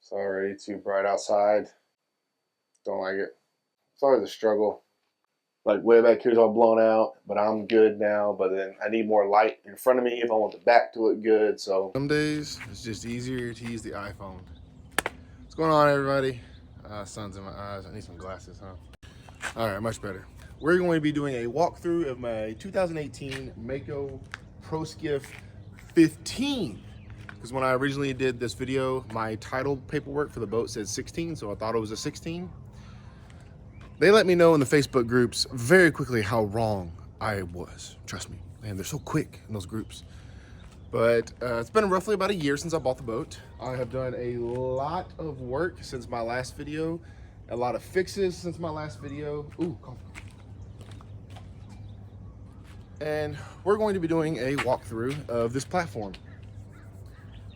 It's already too bright outside. Don't like it. It's always a struggle. Like way back here's all blown out, but I'm good now. But then I need more light in front of me if I want the back to look good. So some days it's just easier to use the iPhone. What's going on, everybody? Sun's in my eyes. I need some glasses, huh? All right, much better. We're going to be doing a walkthrough of my 2018 Mako Pro Skiff 15. Because when I originally did this video, my title paperwork for the boat said 16, so I thought it was a 16. They let me know in the Facebook groups very quickly how wrong I was. Trust me, man, they're so quick in those groups. But it's been roughly about a year since I bought the boat. I have done a lot of work since my last video, a lot of fixes since my last video. Ooh, coffee. And we're going to be doing a walkthrough of this platform.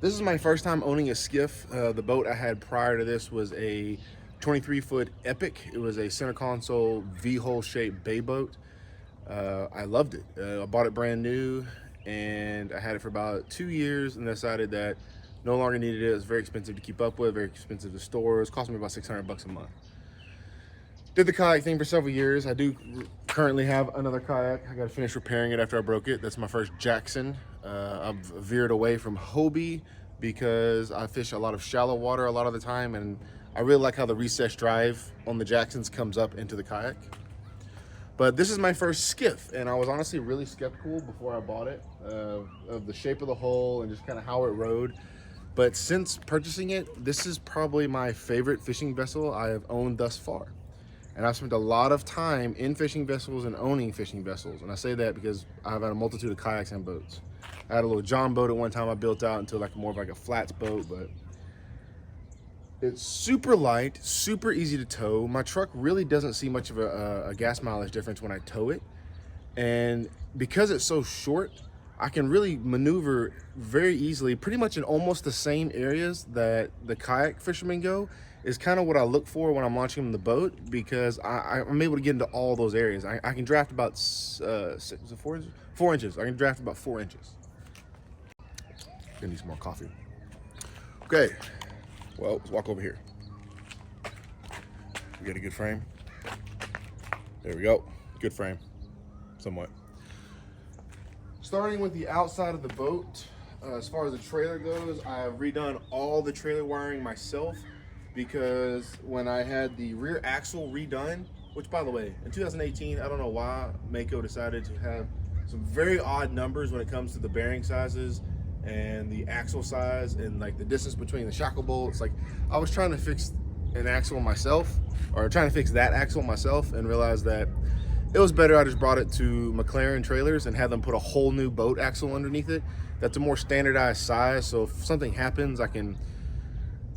This is my first time owning a skiff. The boat I had prior to this was a 23-foot Epic. It was a center console V-hull shaped bay boat. I loved it. I bought it brand new and I had it for about 2 years and decided that no longer needed it. It was very expensive to keep up with, very expensive to store. It was costing me about 600 bucks a month. Did the kayak thing for several years. I do currently have another kayak. I got to finish repairing it after I broke it. That's my first Jackson. I've veered away from Hobie because I fish a lot of shallow water a lot of the time, and I really like how the recessed drive on the Jacksons comes up into the kayak. But this is my first skiff, and I was honestly really skeptical before I bought it of the shape of the hull and just kind of how it rode. But since purchasing it, this is probably my favorite fishing vessel I have owned thus far. And I've spent a lot of time in fishing vessels and owning fishing vessels. And I say that because I've had a multitude of kayaks and boats. I had a little John boat at one time I built out into like more of like a flats boat, but it's super light, super easy to tow. My truck really doesn't see much of a gas mileage difference when I tow it. And because it's so short, I can really maneuver very easily, pretty much in almost the same areas that the kayak fishermen go. Is kind of what I look for when I'm launching in the boat, because I'm able to get into all those areas. I can draft about 4 inches. I can draft about 4 inches. Gonna need some more coffee. Okay, well, let's walk over here. We got a good frame. There we go, good frame, somewhat. Starting with the outside of the boat, as far as the trailer goes, I have redone all the trailer wiring myself. Because when I had the rear axle redone, which by the way, in 2018, I don't know why Mako decided to have some very odd numbers when it comes to the bearing sizes and the axle size and like the distance between the shackle bolts. Like I was trying to fix an axle myself, or trying to fix that axle myself, and realized that it was better I just brought it to McLaren trailers and had them put a whole new boat axle underneath it. That's a more standardized size, so if something happens, I can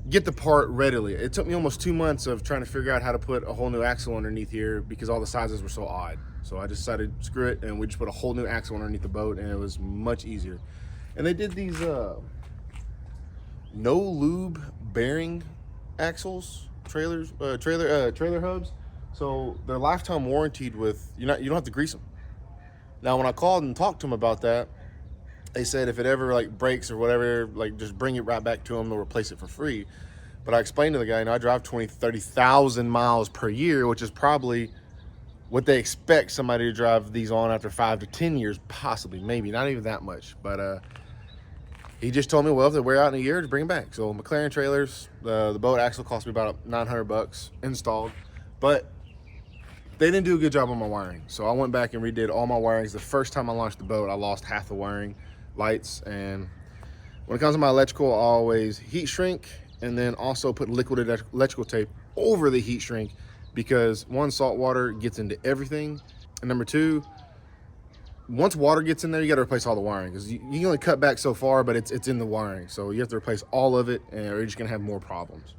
get the part readily. It took me almost 2 months of trying to figure out how to put a whole new axle underneath here because all the sizes were so odd. So I decided, screw it, and we just put a whole new axle underneath the boat, and it was much easier. And they did these no lube bearing axles, trailer hubs. So they're lifetime warranted with, you don't have to grease them. Now when I called and talked to them about that, they said if it ever like breaks or whatever, like just bring it right back to them, they'll replace it for free. But I explained to the guy, I drive 30,000 miles per year, which is probably what they expect somebody to drive these on after 5 to 10 years, possibly, maybe, not even that much. But he just told me, well, if they wear out in a year, to bring them back. So McLaren trailers, the boat axle cost me about 900 bucks installed, but they didn't do a good job on my wiring. So I went back and redid all my wirings. The first time I launched the boat, I lost half the wiring, lights, and when it comes to my electrical, I always heat shrink and then also put liquid electrical tape over the heat shrink, because one, salt water gets into everything, and number two, once water gets in there, you got to replace all the wiring, because you can only cut back so far, but it's in the wiring, so you have to replace all of it, and you're just gonna have more problems.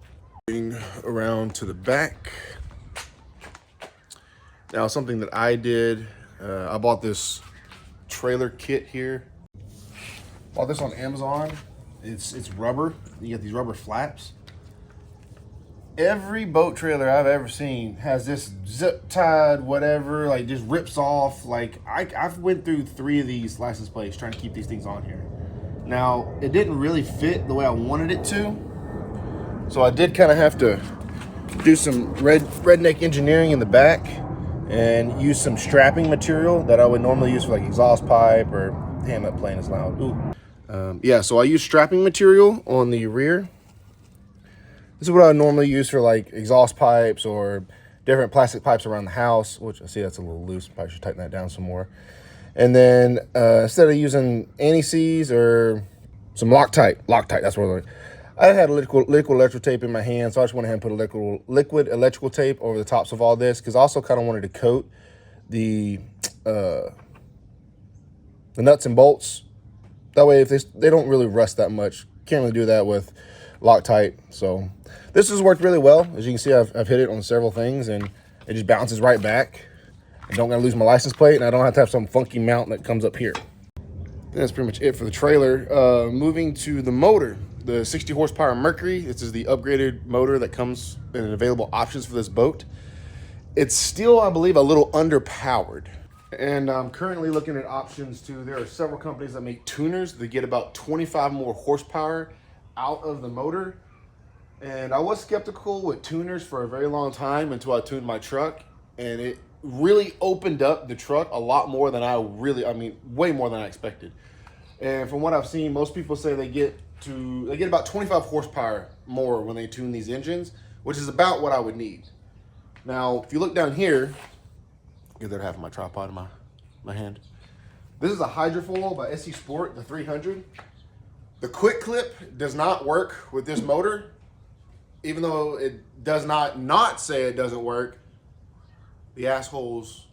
Moving around to the back. Now, something that I did, I bought this trailer kit here. Bought this on Amazon. It's rubber. You get these rubber flaps. Every boat trailer I've ever seen has this zip tied whatever, like just rips off. Like I've went through 3 of these license plates trying to keep these things on here. Now, it didn't really fit the way I wanted it to, So I did kind of have to do some redneck engineering in the back and use some strapping material that I would normally use for like exhaust pipe or, damn, that plane is loud. Ooh. Yeah, so I use strapping material on the rear. This is what I would normally use for like exhaust pipes or different plastic pipes around the house, which I see that's a little loose. Probably should tighten that down some more. And then instead of using anti-seize or some Loctite, that's what I had liquid electrical tape in my hand, so I just went ahead and put a liquid electrical tape over the tops of all this, because I also kind of wanted to coat the nuts and bolts. That way, if they don't really rust that much. Can't really do that with Loctite. So this has worked really well. As you can see, I've hit it on several things, and it just bounces right back. I don't gotta lose my license plate, and I don't have to have some funky mount that comes up here. That's pretty much it for the trailer. Moving to the motor. The 60 horsepower Mercury, this is the upgraded motor that comes in available options for this boat. It's still, I believe, a little underpowered. And I'm currently looking at options too. There are several companies that make tuners that get about 25 more horsepower out of the motor. And I was skeptical with tuners for a very long time until I tuned my truck. And it really opened up the truck a lot more than way more than I expected. And from what I've seen, most people say they get about 25 horsepower more when they tune these engines, which is about what I would need. Now, if you look down here, get the other half of my tripod in my hand. This is a hydrofoil by SC Sport, the 300. The quick clip does not work with this motor, even though it does not say it doesn't work. The assholes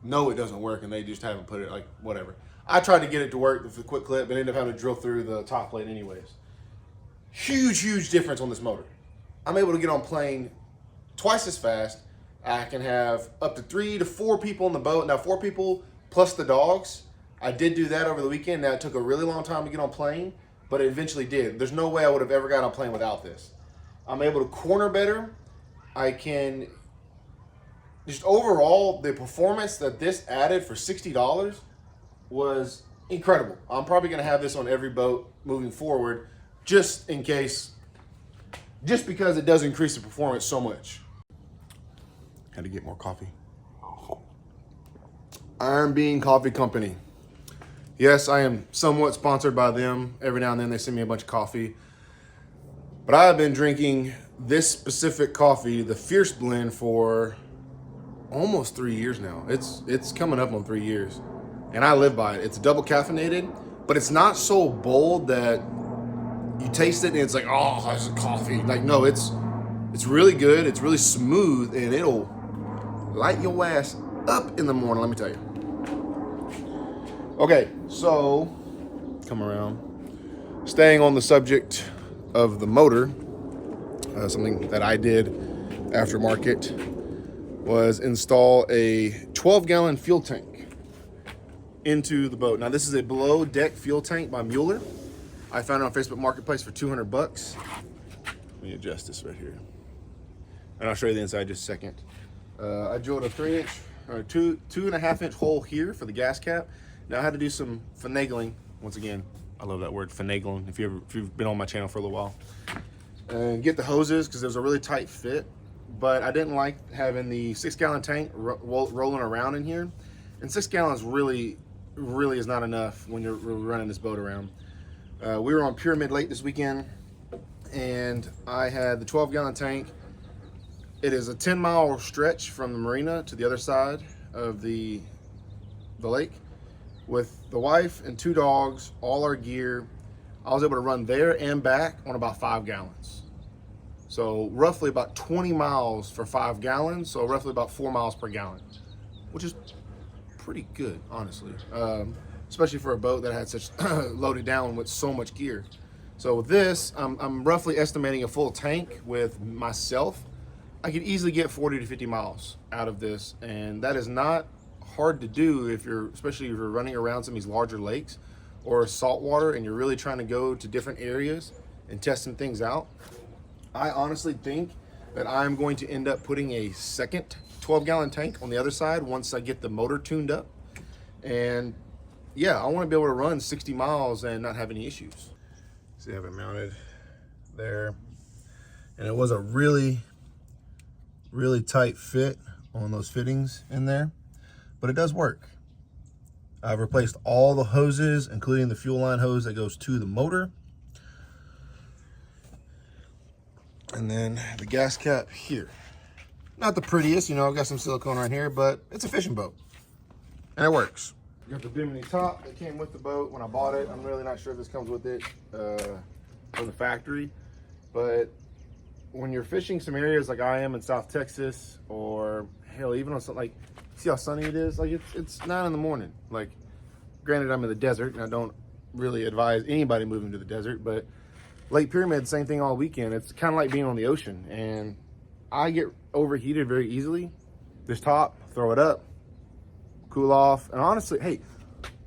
know it doesn't work, and they just haven't put it, like, whatever. I tried to get it to work with the quick clip, but ended up having to drill through the top plate anyways. Huge difference on this motor. I'm able to get on plane twice as fast. I can have up to 3 to 4 people on the boat. Now, 4 people plus the dogs. I did do that over the weekend. Now, it took a really long time to get on plane, but it eventually did. There's no way I would have ever got on plane without this. I'm able to corner better. I can just overall, the performance that this added for $60 was incredible. I'm probably going to have this on every boat moving forward, just because it does increase the performance so much. Had to get more coffee. Iron Bean Coffee Company. Yes, I am somewhat sponsored by them. Every now and then they send me a bunch of coffee. But I've been drinking this specific coffee, the Fierce Blend, for almost 3 years now. It's coming up on 3 years. And I live by it. It's double caffeinated, but it's not so bold that you taste it and it's like, oh, it's coffee. Like, no, it's really good. It's really smooth, and it'll light your ass up in the morning, let me tell you. Okay, so come around. Staying on the subject of the motor, something that I did aftermarket was install a 12-gallon fuel tank into the boat. Now, this is a below deck fuel tank by Mueller. I found it on Facebook Marketplace for 200 bucks. Let me adjust this right here. And I'll show you the inside in just a second. I drilled a 2.5 inch hole here for the gas cap. Now I had to do some finagling. Once again, I love that word, finagling, if you've been on my channel for a little while. And get the hoses, because it was a really tight fit. But I didn't like having the 6-gallon tank rolling around in here. And 6 gallons really is not enough when you're running this boat around. We were on Pyramid Lake this weekend, and I had the 12-gallon tank. It is a 10-mile stretch from the marina to the other side of the lake. With the wife and 2 dogs, all our gear, I was able to run there and back on about 5 gallons. So roughly about 20 miles for 5 gallons, so roughly about 4 miles per gallon, which is pretty good, honestly, especially for a boat that had such loaded down with so much gear. So with this, I'm roughly estimating a full tank with myself. I could easily get 40 to 50 miles out of this, and that is not hard to do especially if you're running around some of these larger lakes or saltwater and you're really trying to go to different areas and testing things out. I honestly think that I'm going to end up putting a second 12-gallon tank on the other side once I get the motor tuned up. And yeah, I want to be able to run 60 miles and not have any issues. See, I have it mounted there. And it was a really, really tight fit on those fittings in there, but it does work. I've replaced all the hoses, including the fuel line hose that goes to the motor. And then the gas cap here. Not the prettiest, you know, I've got some silicone right here, but it's a fishing boat. And it works. You got the bimini top that came with the boat when I bought it. I'm really not sure if this comes with it from the factory. But when you're fishing some areas like I am in South Texas, or hell, even on something like, see how sunny it is? Like it's 9 in the morning. Like, granted, I'm in the desert, and I don't really advise anybody moving to the desert, but Lake Pyramid, same thing all weekend. It's kind of like being on the ocean, and I get overheated very easily. This top, throw it up, cool off, and honestly, hey,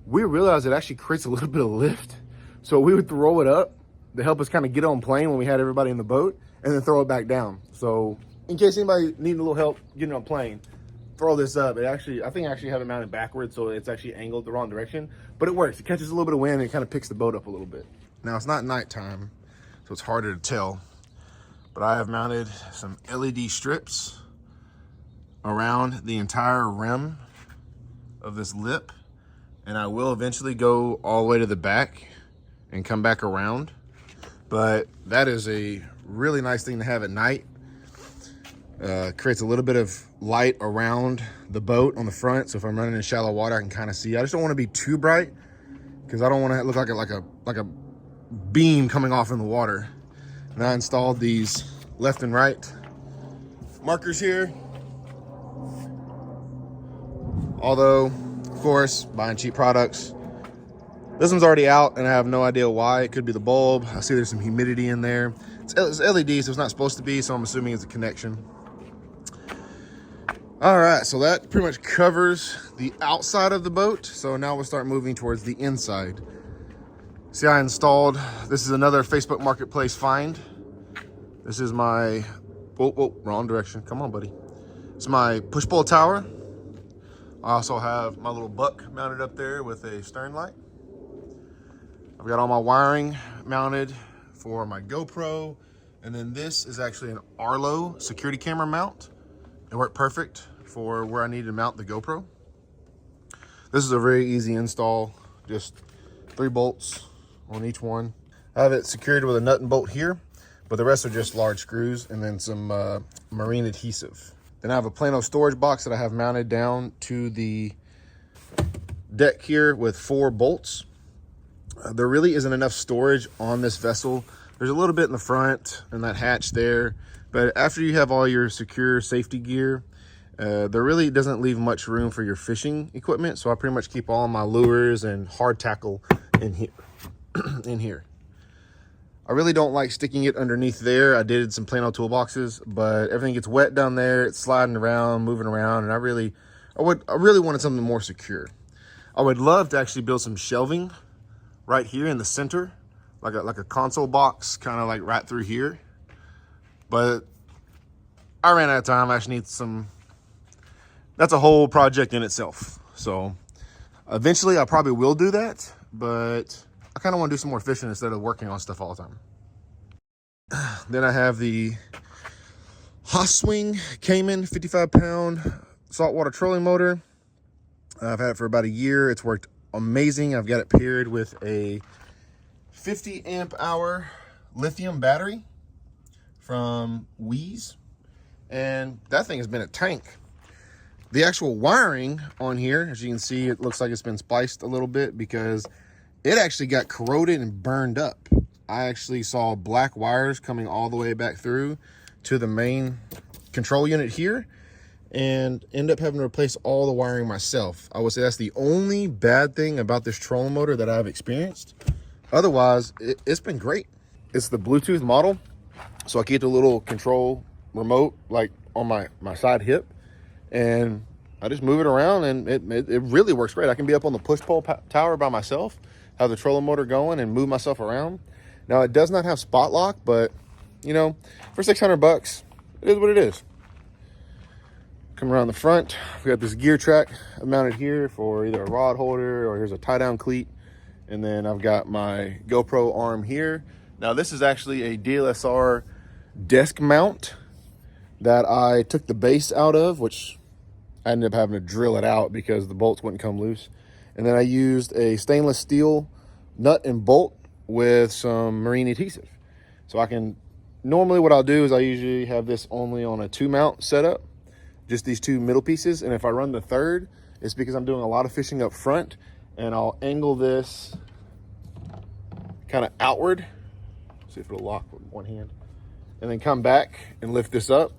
we realized it actually creates a little bit of lift, so we would throw it up to help us kind of get on plane when we had everybody in the boat, and then throw it back down. So in case anybody needing a little help getting on plane, throw this up. It actually, I think I actually have it mounted backwards, so it's actually angled the wrong direction, but it works. It catches a little bit of wind and it kind of picks the boat up a little bit. Now it's not nighttime, so it's harder to tell, but I have mounted some LED strips around the entire rim of this lip, and I will eventually go all the way to the back and come back around. But that is a really nice thing to have at night. Creates a little bit of light around the boat on the front, so if I'm running in shallow water, I can kind of see. I just don't want to be too bright because I don't want to look like a beam coming off in the water. And I installed these left and right markers here. Although, of course, buying cheap products, this one's already out and I have no idea why. It could be the bulb. I see there's some humidity in there. It's LED, so it's not supposed to be, so I'm assuming it's a connection. All right, so that pretty much covers the outside of the boat. So now we'll start moving towards the inside. See, I installed, this is another Facebook Marketplace find. This is my, whoa, wrong direction. Come on, buddy. It's my push-pull tower. I also have my little buck mounted up there with a stern light. I've got all my wiring mounted for my GoPro. And then this is actually an Arlo security camera mount. It worked perfect for where I needed to mount the GoPro. This is a very easy install, just 3 bolts on each one. I have it secured with a nut and bolt here, but the rest are just large screws and then some marine adhesive. Then I have a Plano storage box that I have mounted down to the deck here with 4 bolts. There really isn't enough storage on this vessel. There's a little bit in the front and that hatch there, but after you have all your secure safety gear, there really doesn't leave much room for your fishing equipment. So I pretty much keep all my lures and hard tackle in here. in here. I really don't like sticking it underneath there. I did some Plano toolboxes, but everything gets wet down there. It's sliding around, moving around, and I really wanted something more secure. I would love to actually build some shelving right here in the center, like a console box, kind of like right through here. But I ran out of time. I actually need some. That's a whole project in itself. So eventually I probably will do that, but I kind of want to do some more fishing instead of working on stuff all the time. Then I have the Swing Cayman 55-pound saltwater trolling motor. I've had it for about a year. It's worked amazing. I've got it paired with a 50 amp hour lithium battery from Wheeze, and that thing has been a tank. The actual wiring on here, as you can see, it looks like it's been spliced a little bit because it actually got corroded and burned up. I actually saw black wires coming all the way back through to the main control unit here, and end up having to replace all the wiring myself. I would say that's the only bad thing about this trolling motor that I've experienced. Otherwise, it's been great. It's the Bluetooth model, so I keep the little control remote like on my side hip, and I just move it around, and it really works great. I can be up on the push-pull tower by myself, have the trolling motor going, and move myself around. Now, it does not have spot lock, but, you know, for 600 bucks, it is what it is. Come around the front, we got this gear track mounted here for either a rod holder or here's a tie-down cleat. And then I've got my GoPro arm here. Now, this is actually a DLSR desk mount that I took the base out of, which I ended up having to drill it out because the bolts wouldn't come loose. And then I used a stainless steel nut and bolt with some marine adhesive. So I can, normally what I'll do is I usually have this only on a 2-mount setup, just these 2 middle pieces. And if I run the third, it's because I'm doing a lot of fishing up front, and I'll angle this kind of outward. See if it'll lock with one hand. And then come back and lift this up.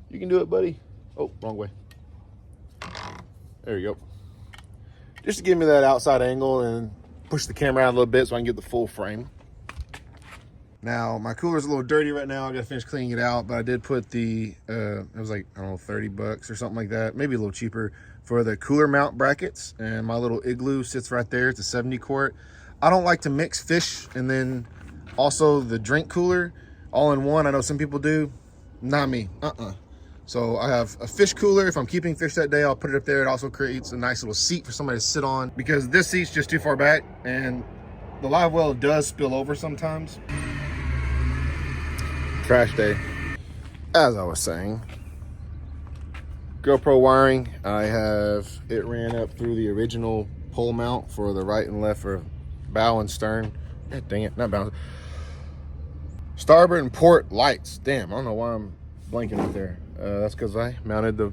You can do it, buddy. Oh, wrong way. There you go. Just to give me that outside angle and push the camera out a little bit so I can get the full frame. Now, my cooler's a little dirty right now. I gotta finish cleaning it out, but I did put the, it was like, I don't know, 30 bucks or something like that, maybe a little cheaper, for the cooler mount brackets. And my little Igloo sits right there. It's a 70 quart. I don't like to mix fish and then also the drink cooler all in one. I know some people do. Not me. So I have a fish cooler. If I'm keeping fish that day, I'll put it up there. It also creates a nice little seat for somebody to sit on, because this seat's just too far back and the live well does spill over sometimes. Trash day. As I was saying, GoPro wiring, I have it ran up through the original pole mount for the right and left for bow and stern. God dang it, not bow. Starboard and port lights. Damn, I don't know why I'm blanking up there. That's because I mounted the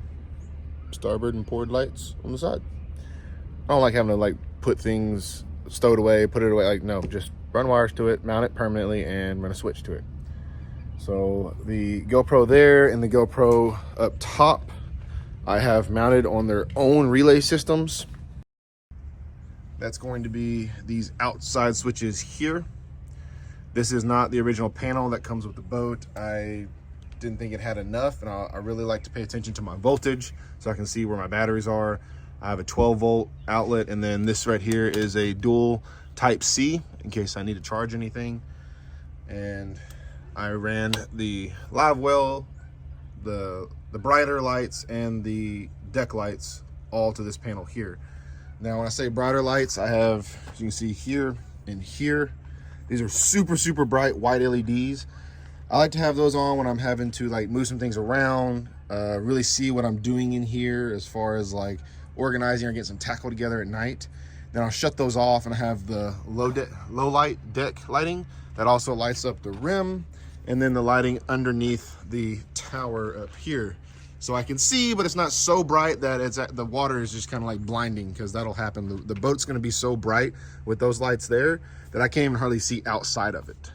starboard and port lights on the side. I don't like having to like put things stowed away, put it away. Like, no, just run wires to it, mount it permanently, and run a switch to it. So the GoPro there and the GoPro up top, I have mounted on their own relay systems. That's going to be these outside switches here. This is not the original panel that comes with the boat. I didn't think it had enough, and I really like to pay attention to my voltage so I can see where my batteries are. I have a 12-volt outlet, and then this right here is a dual type C in case I need to charge anything. And I ran the live well, the brighter lights, and the deck lights all to this panel here. Now, when I say brighter lights, I have, as you can see here and here, these are super, super bright white LEDs. I like to have those on when I'm having to like move some things around, really see what I'm doing in here as far as like organizing or getting some tackle together at night. Then I'll shut those off, and I have the low light deck lighting that also lights up the rim, and then the lighting underneath the tower up here. So I can see, but it's not so bright that the water is just kind of like blinding, because that'll happen. The boat's gonna be so bright with those lights there that I can't even hardly see outside of it.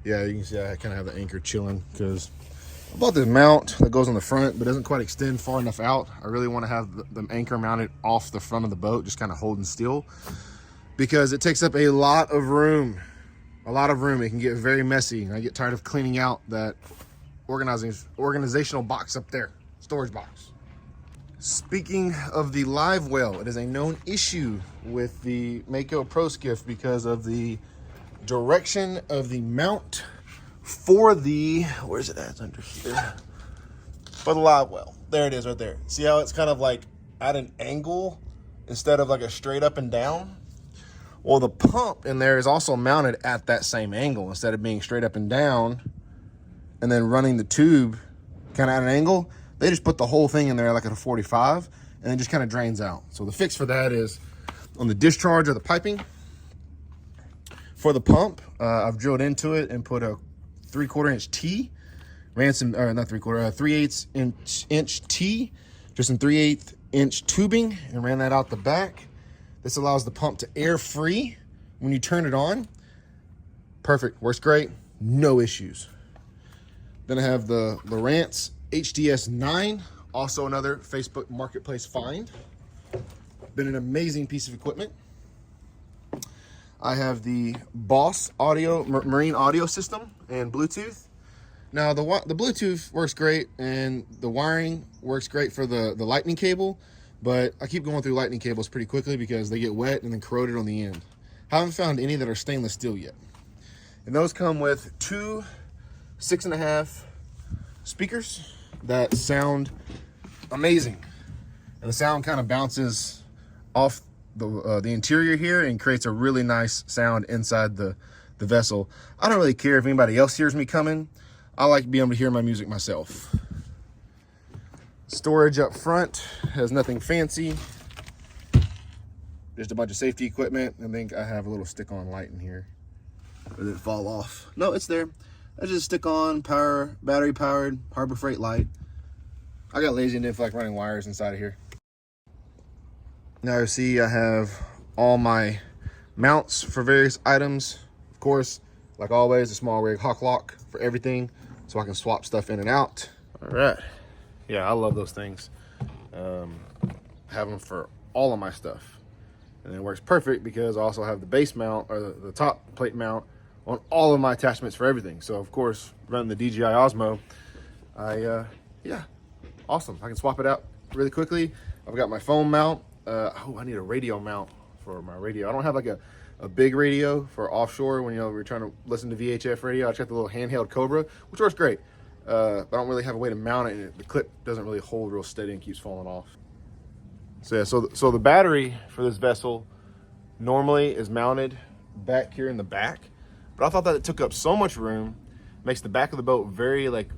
Yeah, you can see I kind of have the anchor chilling because I bought this mount that goes on the front but doesn't quite extend far enough out. I really want to have the anchor mounted off the front of the boat, just kind of holding still, because it takes up a lot of room. It can get very messy, and I get tired of cleaning out that organizational box up there, storage box. Speaking of the live well, it is a known issue with the Mako Pro Skiff because of the direction of the mount for the, where's it at? Under here. For the live well. There it is right there. See how it's kind of like at an angle instead of like a straight up and down? Well, the pump in there is also mounted at that same angle instead of being straight up and down and then running the tube kind of at an angle. They just put the whole thing in there like at a 45, and it just kind of drains out. So the fix for that is on the discharge of the piping for the pump, I've drilled into it and put a 3/4 inch T, ran some, or not 3/4, 3/8 inch T, just some 3/8 inch tubing, and ran that out the back. This allows the pump to air free when you turn it on. Perfect, works great, no issues. Then I have the Lowrance HDS 9, also another Facebook Marketplace find. Been an amazing piece of equipment. I have the Boss audio, marine audio system and Bluetooth. Now the Bluetooth works great, and the wiring works great for the lightning cable, but I keep going through lightning cables pretty quickly because they get wet and then corroded on the end. Haven't found any that are stainless steel yet. And those come with two 6.5 speakers that sound amazing. And the sound kind of bounces off the interior here and creates a really nice sound inside the the vessel. I don't really care if anybody else hears me coming. I like being able to hear my music myself. Storage up front has nothing fancy. Just a bunch of safety equipment. I think I have a little stick-on light in here. Or did it fall off? No, it's there. That's just stick-on power, battery-powered Harbor Freight light. I got lazy and didn't feel like running wires inside of here. Now you see I have all my mounts for various items. Of course, like always, a small rig hawk lock for everything, so I can swap stuff in and out. All right. Yeah, I love those things. Have them for all of my stuff. And it works perfect because I also have the base mount, or the top plate mount, on all of my attachments for everything. So of course, running the DJI Osmo, yeah, awesome. I can swap it out really quickly. I've got my phone mount. Oh, I need a radio mount for my radio. I don't have like a big radio for offshore when, you know, we're trying to listen to VHF radio. I got the little handheld Cobra, which works great. But I don't really have a way to mount it, and the clip doesn't really hold real steady and keeps falling off. So yeah, so the battery for this vessel normally is mounted back here in the back, but I thought that it took up so much room, makes the back of the boat very like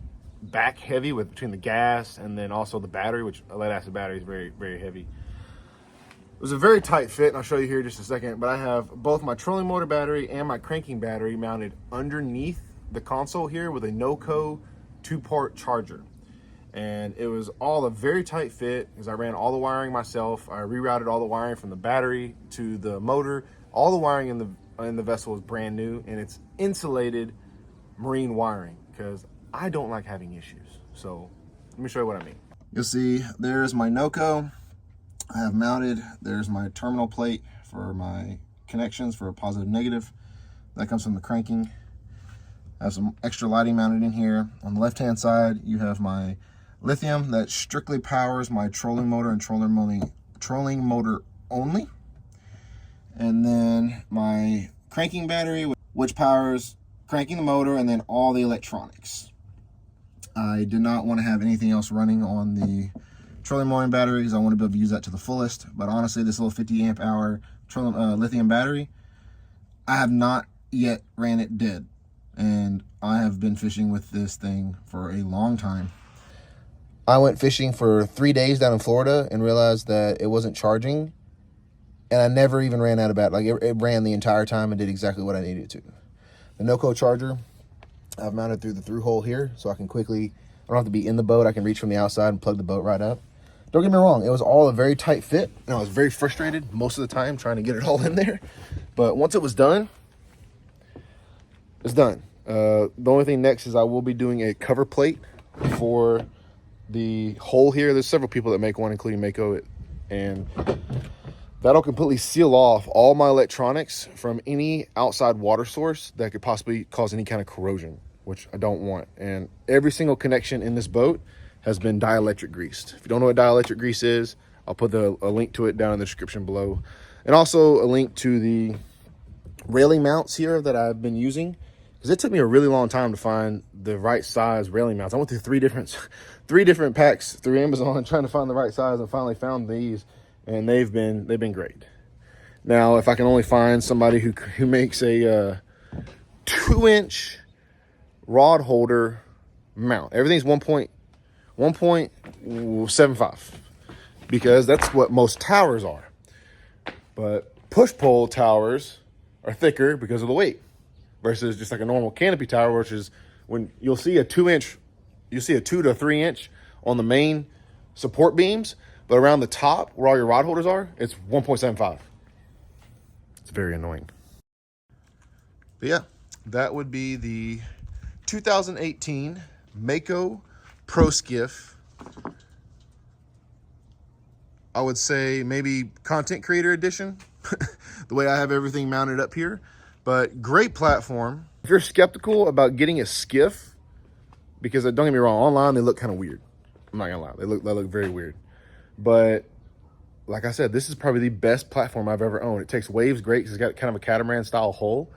back heavy with between the gas and then also the battery, which a lead acid battery is very, very heavy. It was a very tight fit, and I'll show you here in just a second, but I have both my trolling motor battery and my cranking battery mounted underneath the console here with a Noco 2-port charger. And it was all a very tight fit because I ran all the wiring myself. I rerouted all the wiring from the battery to the motor. All the wiring in the vessel is brand new, and it's insulated marine wiring because I don't like having issues. So let me show you what I mean. You'll see there's my Noco I have mounted. There's my terminal plate for my connections for a positive negative. That comes from the cranking. I have some extra lighting mounted in here. On the left-hand side, you have my lithium that strictly powers my trolling motor and trolling motor only. And then my cranking battery, which powers cranking the motor and then all the electronics. I did not want to have anything else running on the trolling motor battery because I want to be able to use that to the fullest. But honestly, this little 50 amp hour lithium battery, I have not yet ran it dead. And I have been fishing with this thing for a long time. I went fishing for 3 days down in Florida and realized that it wasn't charging. And I never even ran out of battery. Like it ran the entire time and did exactly what I needed it to. The Noco charger, I've mounted through the through hole here so I can quickly, I don't have to be in the boat. I can reach from the outside and plug the boat right up. Don't get me wrong, it was all a very tight fit. And I was very frustrated most of the time trying to get it all in there. But once it was done, it's done. The only thing next is I will be doing a cover plate for the hole here. There's several people that make one, including Mako, and that'll completely seal off all my electronics from any outside water source that could possibly cause any kind of corrosion, which I don't want. And every single connection in this boat has been dielectric greased. If you don't know what dielectric grease is, I'll put a link to it down in the description below, and also a link to the railing mounts here that I've been using, because it took me a really long time to find the right size railing mounts. I went through three different packs through Amazon trying to find the right size, and finally found these, and they've been great. Now, if I can only find somebody who makes a 2-inch rod holder mount, everything's 1.75, because that's what most towers are. But push-pull towers are thicker because of the weight, versus just like a normal canopy tower, which is when you'll see a 2-inch, you see a 2 to 3 inch on the main support beams, but around the top where all your rod holders are, it's 1.75. It's very annoying. But yeah, that would be the 2018 Mako Pro Skiff. I would say maybe content creator edition, the way I have everything mounted up here. But great platform. If you're skeptical about getting a skiff, because don't get me wrong, online they look kind of weird. I'm not gonna lie, they look very weird. But like I said, this is probably the best platform I've ever owned. It takes waves great because it's got kind of a catamaran style hull,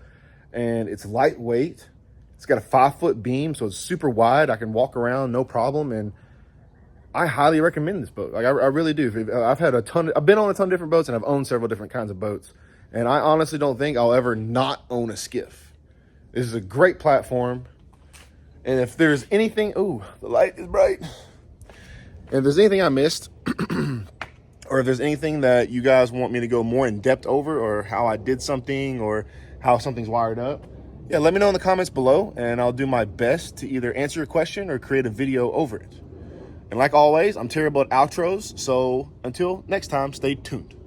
and it's lightweight. It's got a 5-foot beam, so it's super wide. I can walk around no problem, and I highly recommend this boat. Like I really do. I've been on a ton of different boats, and I've owned several different kinds of boats. And I honestly don't think I'll ever not own a skiff. This is a great platform. And if there's anything, ooh, the light is bright. And if there's anything I missed, or if there's anything that you guys want me to go more in depth over, or how I did something, or how something's wired up, yeah, let me know in the comments below, and I'll do my best to either answer your question or create a video over it. And like always, I'm terrible at outros, so until next time, stay tuned.